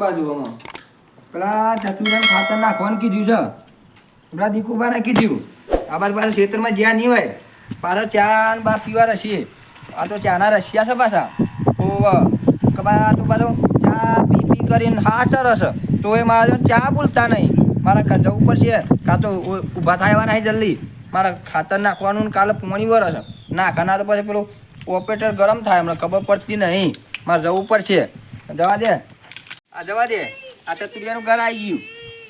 બાજુ આમાં પેલા ચતુરામ ખાતર નાખવાનું કીધું છે પેલા દીકુબાને કીધું આ બાજુ પાછા ખેતરમાં જ્યાં નહીં હોય પાછા ચા ને બા પીવા રસીએ આ તો ચાના રશિયા છે પાછા કબા તો પાછો ચા પી કરીને હાચર હશે તો એ મારા ચા બોલતા નહીં મારા જવું પડશે કાં તો ઊભા થાય નહીં જલ્દી મારા ખાતર નાખવાનું ને કાલે પોણી વરસ નાખવાના તો પછી પેલું ઓપરેટર ગરમ થાય હમણાં ખબર પડતી નહીં મારે જવું પડશે જવા દે આ ચતુરિયાનું ઘર આવી ગયું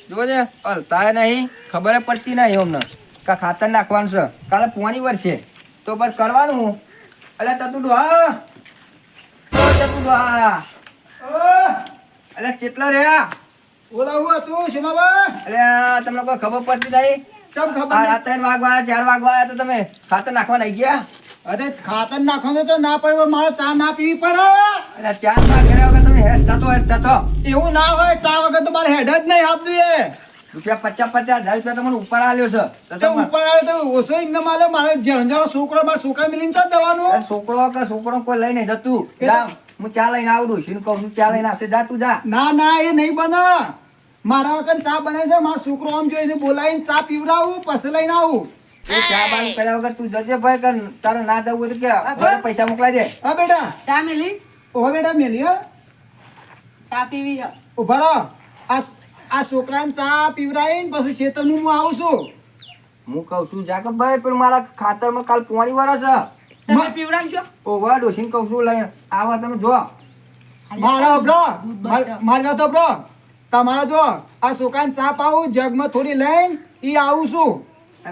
જોવો છે હલતા નહીં ખબર પડતી નહીં અમને કા ખાતર નાખવાનું છે કાલે પોણી વરસે તો બસ કરવાનું હું એટલે એટલે કેટલા રહ્યા બોલાવું હતું શિમાબા એટલે તમને કોઈ ખબર પડતી નહીં ચમ ખબર 3 વાગવા 4 વાગવા તો તમે ખાતર નાખવા નહીં ગયા અરે ખાતર નાખવાનું તો ના પડે મારે ચા ના પીવી પડે એટલે 4 વાગ કર્યા વગર તમે હેડ થતો એવું ના હોય ચા વગર તો મારે હેડ જ નહીં આપતું એ રૂપિયા 50,000 રૂપિયા તમને ઉપર આલ્યો છે તો ઉપર આવે તો ઓછો એમને માલે મારે જણજારો છોકરો મારા છોકરા મિલીને ચા દવાનું છોકરો કોઈ લઈ નહીં જતું હું ચા લઈને આવડું છું કહું છું ચા લઈને આવશે જા તું જા ના એ નહીં બને મારા વગર ચા બને છે મારો છોકરો આમ જોઈને બોલાવીને ચા પીવડાવું પછી લઈને આવું ચા બાનું કર્યા વગર તું જજે ભાઈ કર તારે ના જવું હોય તો કે પૈસા મોકલાઈ દે હા બેટા ચા મેલી ઓહો બેટા મેલી હા ચા પીવી હ ઉભા રહો આ છોકરાને ચા પીવડાવીને પછી ખેતરનું હું આવું છું હું કહું છું જા કે ભાઈ પેલું મારા ખાતરમાં કાલ પોણી વરસ તમે પીવડાવજો ઓવા ડોસીને કહું છું લઈને આવા તમે જો મારા અબરો મારી વાત અબરો તમારા જો આ છોકરાને ચા પાવું જગમાં થોડી લઈને ઈ આવું છું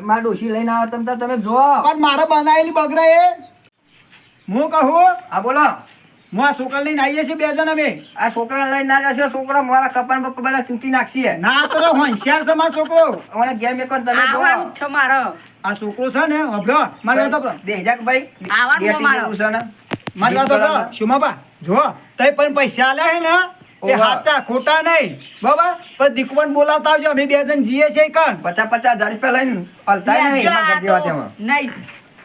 મારા ડોસી લઈને આવે તમે જો પણ મારે બનાવેલી બગડે એ હું કહું હા બોલો હું આ છોકરા લઈને આવીએ છીએ 2 જણ અમે આ છોકરા લઈને ના જશે છોકરા મારા કપાન બપ્પા બધા તૂટી નાખશે ના તો હોશિયાર છે મારો છોકરો અમારે ઘેર મેકો તમે જો આવવાનું છે મારો આ છોકરો છે ને અબરો મારી વાત અબરો દેજાક ભાઈ આવવાનું મારો છે ને મારી વાત અબરો શુમાબા જો તઈ પણ પૈસા આલ્યા હે ને એ હાચા ખોટા નહીં બાબા પણ દીકવાન બોલાવતા આવજો અમે 2 જણ જીએ છે કણ 50,000 રૂપિયા લઈને હલતાય નહીં એમાં ઘર જેવા તેમાં નહીં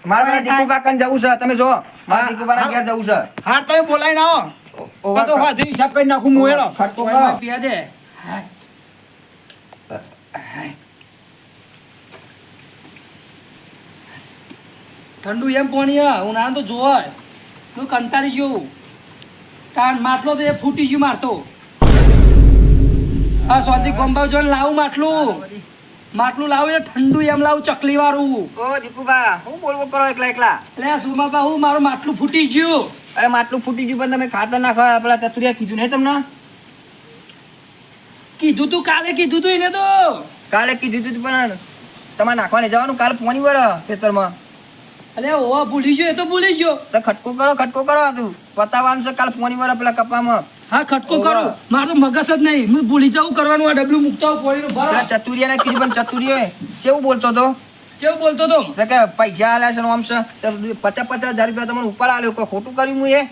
મારા દીકુ કાકાને જવું છે તમે જો મારા દીકુ બાના ઘેર જવું છે હા તમે બોલાઈને આવો તો હા હિસાબ કરી નાખું હું એનો ખટકો કરો પીયા દે ઠંડુ એમ પાણી હું ના તો જોવાય તું કંટાળી ગયો કારણ માટલો તો એ ફૂટી ગયું મારતો આ સ્વાદી ગોંબાવ જો લાવું માટલું લાવું એટલે ઠંડુ એમ લાવું ચકલી વાળું ઓ દીકુબા હું બોલવો કરો એકલા એટલે સુમાબા હું મારું માટલું ફૂટી ગયું અરે માટલું ફૂટી ગયું પણ તમે ખાતર નાખવા પેલા ચતુરિયા કીધું નહીં તમને કીધું તું કાલે કીધું તું એને તો કાલે કીધું તું પણ તમારે નાખવા નહીં જવાનું કાલે પોણી વર ખેતરમાં અરે ઓ ભૂલી ગયો એ તો ભૂલી ગયો તો ખટકો કરો તું પતાવવાનું છે કાલે પોણી વર પેલા કપામાં હા ખટકો કરો મારું તો મગજ જ નહીં હું ભૂલી જાઉં કરવાનું આ ડબલું મૂકતા હું પોણીનું ભરો પેલા ચતુરિયાને કીધું પણ ચતુરિયો કેવું બોલતો હતો કેવું બોલતો તો તો કે પૈસા આલ્યા છે ને આમ છે તો 50,000 રૂપિયા તમને ઉપર આલ્યો કોઈ ખોટું કર્યું હું એ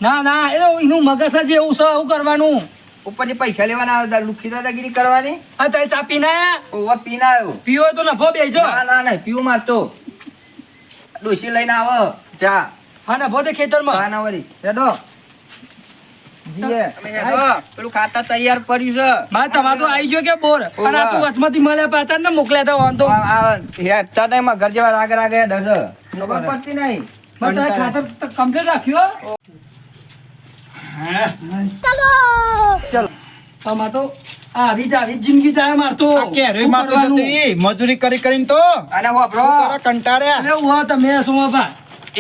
ના એનું મગજ જ એવું છે એવું કરવાનું ઉપર જે પૈસા લેવાના લુખી દાદાગીરી કરવાની આ તારી ચા પીને આયા ઓવા પીને આવ્યો પીવો તો નફો બેજો ના પીવું મારતો ડોસી લઈને આવો ચા હા નફો તે ખેતરમાં હા ના વળી હેડો પેલું ખાતા તૈયાર પડ્યું છે મારે તમારે તો આવી ગયો કે બોર અને આ તું વચમાંથી મળ્યા પાછા ને મોકલ્યા તો વાંધો હેડતા ટાઈમમાં ઘર જેવા રાગે ઢસે ખબર પડતી નહીં પણ તારે ખાતર કમ્પ્લીટ રાખ્યો ચલો તમારે તો આવી જ જિંદગી જાય મારતો કેરે મારતો જતી મજૂરી કરીને તો અને વાપરો કંટાળ્યા એટલે હું તમે શું બાપા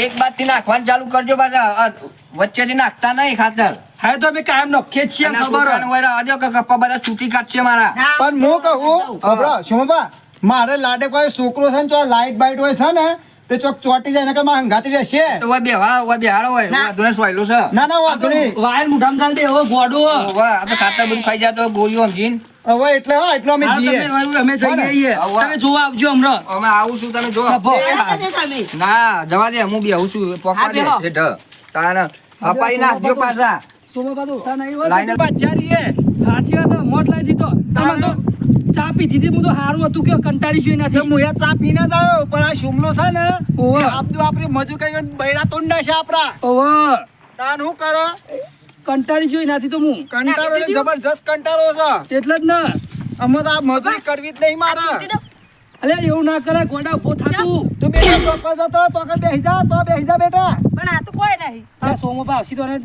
એક બાદ થી નાખવાનું ચાલુ કરજો પાછા વચ્ચેથી નાખતા નહીં ખાતર હા તો અમે કાયમ નોખીએ જ છીએ ખબર હોય કે કપ્પા બધા છૂટી કાઢશે મારા પણ હું કહું અબરો શુમાબા મારે લાડે કોઈ છોકરો છે ને જો લાઈટ બાઈટ હોય છે ને તે ચોક ચોટી જાય ને કે માં હંગાતી રહેશે તો ઓય બેહાડો હોય વાદુને સોયલું છે ના વાંધો નહીં વાયર મુઠામ ગાલ દે એવો ગોડો ઓવા આ તો ખાતર બધું ખાઈ જાય તો ગોળીઓ સમજીને હવે એટલે એટલો અમે જીએ અમે જઈએ તમે જોવા આવજો હમણાં અમે આવું છું તમે જો ના જવા દે હું બી આવું છું પોકા દે હેઠ તાને અપાઈ નાખજો પાછા સોમા તો ઉઠા નહીં હોય લાઈન બચારીએ સાચી વાત મોટ લાવી દીધો તમે તો ચા પીધી હતી હું તો સારું હતું કે કંટાળી જોઈ નથી હું યા ચા પીને જ આવ્યો પણ આ શુમલો છે ને ઓવે આપડું આપણી મજુ કઈ બૈરા તોડ નાખે આપડા ઓવે તાન હું કરો કંટાળી જોઈ નાથી તો હું કંટાળો એટલે જબરજસ્ત કંટાળો છે એટલે જ ને અમે તો આ મજૂરી કરવી જ નહીં મારે અલે એવું ના કરે ગોડા ઉભો થાતું તું બેટા ચોક્કસ જતો તો કે બેહી જા બેટા પણ આ તો કોઈ નહીં આ સોમો પા આવશી તો ને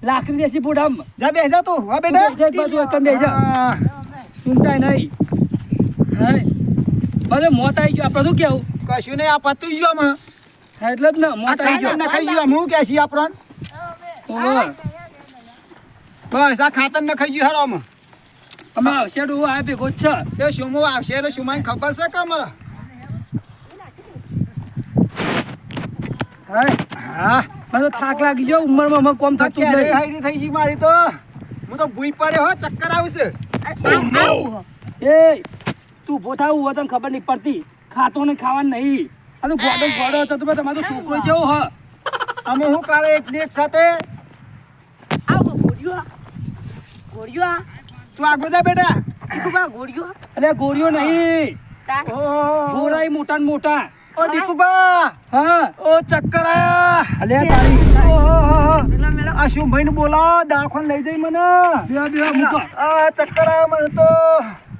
લાકડી દેસી ફૂટામ જા બેહી જા તું હા બેટા એક બાજુ એકમ બેહી જા હા. ચૂંટાય નહીં હા અરે મોત આવી ગયો આપણે શું કેવું કશું નહીં આ પતું ગયો અમે હા એટલે જ ને આ મોત આવી ખાતર ગયો નખાઈ ગયું હું કે છીએ આપણને ઓહો. બસ આ ખાતર નખાઈ ગયું હેડો અમે અમે આવશે ડોહો આ ભેગો જ છે એ સુમો આવશે એટલે સુમાને ખબર છે કે અમારે હા હા મને તો થાક લાગી ગયો ઉંમરમાં અમે કોમ આ થતું જ ક્યારે નહીં હાઈડી થઈ ગઈ મારી તો હું તો ભૂઈ પડ્યો હો ચક્કર આવશે એ તું ઉભો થાવ હોય તને ખબર નહીં પડતી ખાતો ને ખાવાનું નહીં આ તો ગોડો હતો તો તમારો તો છોકરો જેવો હ અમે હું કાલે એક સાથે આવો ગોળિયો ગોળિયો તું આગો જા બેટા કુબા ગોળિયો એટલે ગોળીઓ નહીં તાર ગોળાઈ મોટા ને મોટા ઓ દીકુબા હા ઓ ચક્કર આયા અલે તારી મેલો મેલો આ શું ભાઈ ને બોલાવો દાખલ લઈ જઈ મને બે મૂકો આ ચક્કર આયા મને તો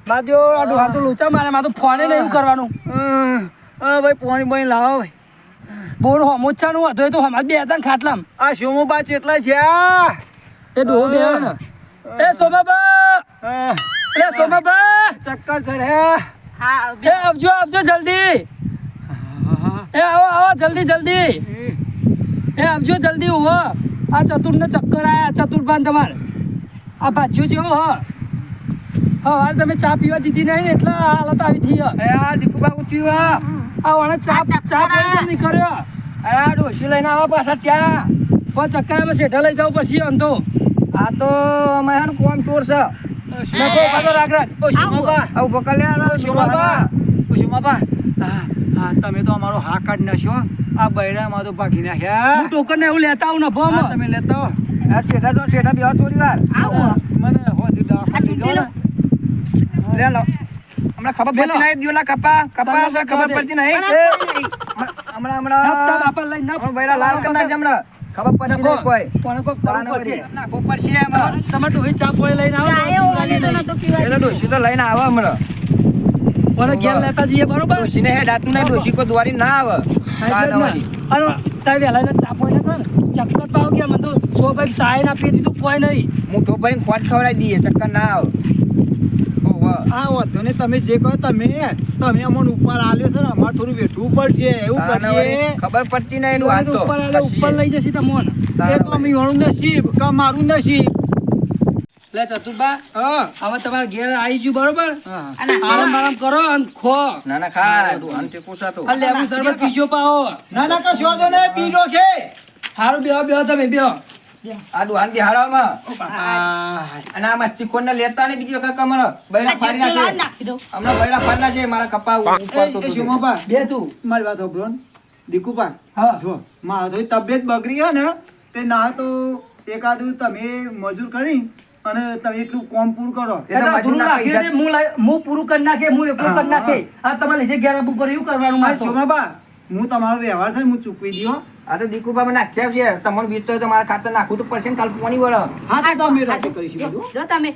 માજો આ ડોહા તો લોચા મારે મારે તો ફોને નહીં કરવાનું ભાઈ પાણી બાણી લાવો ભાઈ બોર હોમોચ્છાનું હતો એ તો હમાર બે હતા ને ખાટલામ આ શોમોબા ચેટલા છે એ ડોહો બે ને એ સોમાબા એ સોમાબા ચક્કર છે રે હા એ આવજો જલ્દી એ આવો જલ્દી એ આવજો જલ્દી હો આ ચતુર ને ચક્કર આયા ચતુરભાન તમારે આ ભાજ્યું છે હો હા તમે ચા પીવા દીધી નહીં ને એટલે આ હાલત આવી થઈ એ આ દીકુબા ઉઠ્યું આ વણે ચા પીવા નહીં કર્યો આ ડોશી લઈને આવા પાછા ચા પણ ચક્કરમાં શેઠા લઈ જાવ પછી અંતો આ તો અમે હે ને કોમ ચોર છે નકો કાતો રાખ ઓ શોમોબા આવું પકડ લે ઓ શોમોબા હા તમે તો અમારો હા કાઢ નાખ્યો આ બૈરામાં તો ભાગી નાખ્યા હું ટોકન ને એવું લેતા આવું ને ભો હા, તમે લેતા હો આ શેઠા બેહો થોડી વાર આવો મને હોથી દાખલ લઈ જાઓ ને લે લો હમણાં ખબર પડતી નહીં દિયોલા કપા છે ખબર પડતી નહીં હમણાં તારા બાપા લઈને ના બૈરા લાલ કરી નાખશે હમણાં ખબર પડતી નહીં કોઈ કોને કોક કરવું પડશે નાખવું પડશે એમાં તમે ડોહી ચા પોઈ લઈને આવો ચાએ ઓલે તો નતો એ પીવા તો ડોશી તો લઈને આવે હમણાં મને ઘેર લેતા જઈએ બરોબર ડોશીને હે દાંતનું નહીં ડોશી કોઈ દોરી ના આવે ચા નવાની. અને તારે વહેલા ચા પોઈ ના ચક્કર પાવ ગયા મને તો સો ભાઈ ચાય ના પી દીધું કોઈ નહીં મૂઠો ભરીને ખોટ ખવડાવી દઈએ ચક્કર ના આવે ઓહો. આ વાંધો ને તમે જે કહો તમે અમને ઉપર આલ્યો છે ને અમારે થોડું વેઠવું પડશે એવું ના, ના, કરીએ વળી ખબર પડતી નહીં એનું હાલ તો ઉપર આલે ઉપર લઈ જશે તમોન એ તો અમે વાળું નસીબ કે મારું નસીબ લે ચતુરબા હા હવે તમારે ઘેર આવી ગયું બરોબર હા આરામ કરો અને ખો ના ના ખા ડોહાને ટેકો સાતો આ લેબુ શરબત પીજો પાઓ ના ના કશો વાંધો નહીં પી લો કે હારું બેહો તમે બેહો આ ડોહાને બિહાડવામાં બાપા અને આ મસ્તી કોણને લેતા નહીં બીજી વખત કમર બૈરા ફાડી નાખે નાખી દઉં હમણાં બૈરા ફાડી નાખે મારા કપા ઉપર તો એ શોમાબા બે તું મારી વાત સાંભળો ને દીકુબા હા જો મારો તો તબિયત બગડી હે ને તે ના તો એકાદું તમે મજૂર કરી અને તમે એટલું કોમ પૂરું કરો એ તો ધૂળ મજૂરના નાખ્યું પૈસા ને, હું પૂરું કરી નાખે હું એકલું કરી નાખે આ તમારે લીધે ઘેર આપવું પડે એવું કરવાનું હા મારે તો. શોમાબા હું તમારો વ્યવહાર છે ને હું ચૂકવી દો આ તો દીકુબા મને નાખ્યા છે તમને વીજતો હોય તો મારા ખાતર નાખવું તો પડશે ને કાલ પોણી વળે હા તો અમે રાજી કરીશું બધું જો તમે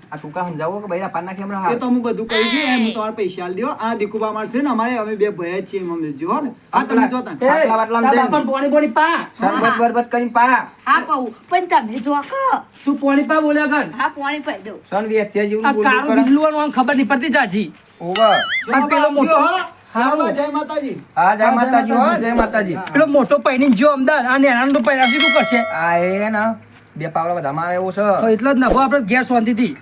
આ ટૂંકા સમજાવો કે બૈરા ફાડી નાખે હમણાં એ તો હું બધું કરીશું એમ હું તમારે પૈસા આલી દો આ દીકુબા માર છે ને અમારે અમે બે ભાઈ જ છીએ મમ્મી જો ને આ તમે જો તાન. એ, આટલા બાટલામાં તારા જઈને. બાપાને પોણી પોણી પા શરબત બરબત કરીને પા હા પાઉં પણ તમે જો કે તું પોણી પા બોલ્યા કર હા પાણી પાઈ દઉં સન વેસ્તે જેવું આ બોલવું કાળું કરે. બિલ્લુવાનું આમ ખબર નહીં પડતી ચાચી ઓવર આ પેલો મોટો હા હા જય માતાજી હા જય માતાજી હો જય માતાજી પેલો મોટો પૈણી જો અમદાવાદ આ નેનાનો તો પૈણાથી શું કરશે આ એ ને બે પાવડા બધા મારે એવો છે તો એટલો જ નફો આપણે ઘેર શાંતિથી